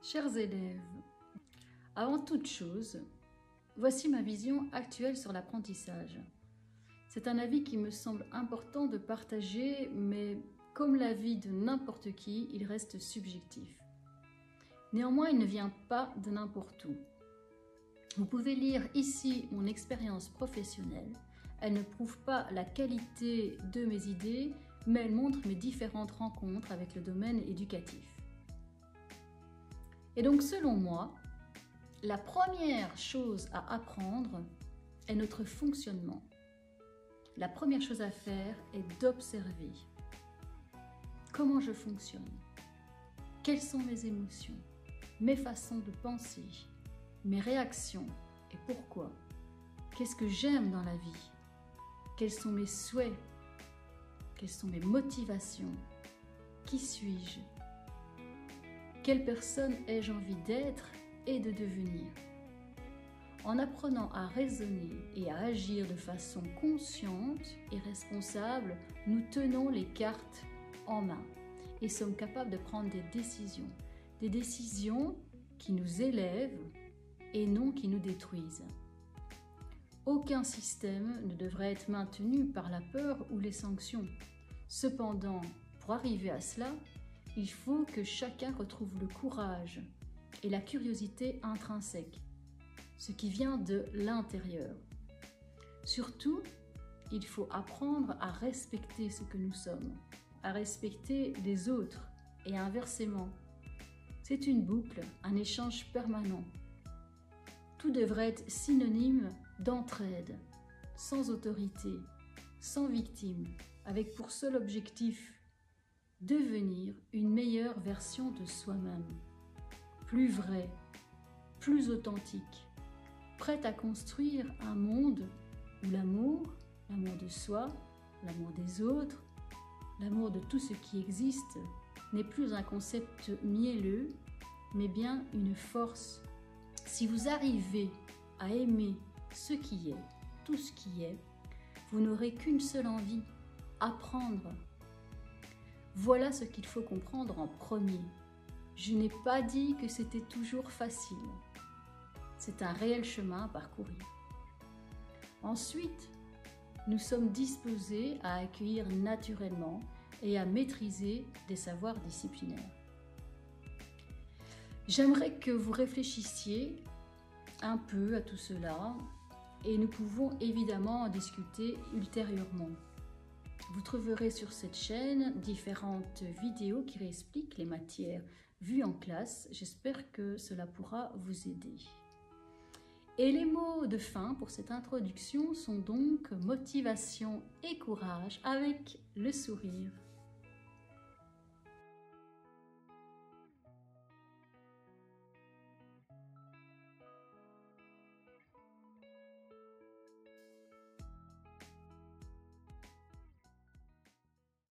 Chers élèves, avant toute chose, voici ma vision actuelle sur l'apprentissage. C'est un avis qui me semble important de partager, mais comme l'avis de n'importe qui, il reste subjectif. Néanmoins, il ne vient pas de n'importe où. Vous pouvez lire ici mon expérience professionnelle. Elle ne prouve pas la qualité de mes idées, mais elle montre mes différentes rencontres avec le domaine éducatif. Et donc, selon moi, la première chose à apprendre est notre fonctionnement. La première chose à faire est d'observer comment je fonctionne, quelles sont mes émotions, mes façons de penser, mes réactions et pourquoi. Qu'est-ce que j'aime dans la vie? Quels sont mes souhaits? Quelles sont mes motivations? Qui suis-je? Quelle personne ai-je envie d'être et de devenir? En apprenant à raisonner et à agir de façon consciente et responsable, nous tenons les cartes en main et sommes capables de prendre des décisions qui nous élèvent et non qui nous détruisent. Aucun système ne devrait être maintenu par la peur ou les sanctions. Cependant, pour arriver à cela, il faut que chacun retrouve le courage et la curiosité intrinsèque, ce qui vient de l'intérieur. Surtout, il faut apprendre à respecter ce que nous sommes, à respecter les autres et inversement. C'est une boucle, un échange permanent. Tout devrait être synonyme d'entraide, sans autorité, sans victime, avec pour seul objectif devenir une meilleure version de soi-même, plus vraie, plus authentique, prête à construire un monde où l'amour de soi, l'amour des autres, l'amour de tout ce qui existe n'est plus un concept mielleux, mais bien une force. Si vous arrivez à aimer ce qui est, tout ce qui est, vous n'aurez qu'une seule envie, apprendre. Voilà ce qu'il faut comprendre en premier. Je n'ai pas dit que c'était toujours facile. C'est un réel chemin à parcourir. Ensuite, nous sommes disposés à accueillir naturellement et à maîtriser des savoirs disciplinaires. J'aimerais que vous réfléchissiez un peu à tout cela et nous pouvons évidemment en discuter ultérieurement. Vous trouverez sur cette chaîne différentes vidéos qui réexpliquent les matières vues en classe. J'espère que cela pourra vous aider. Et les mots de fin pour cette introduction sont donc motivation et courage avec le sourire.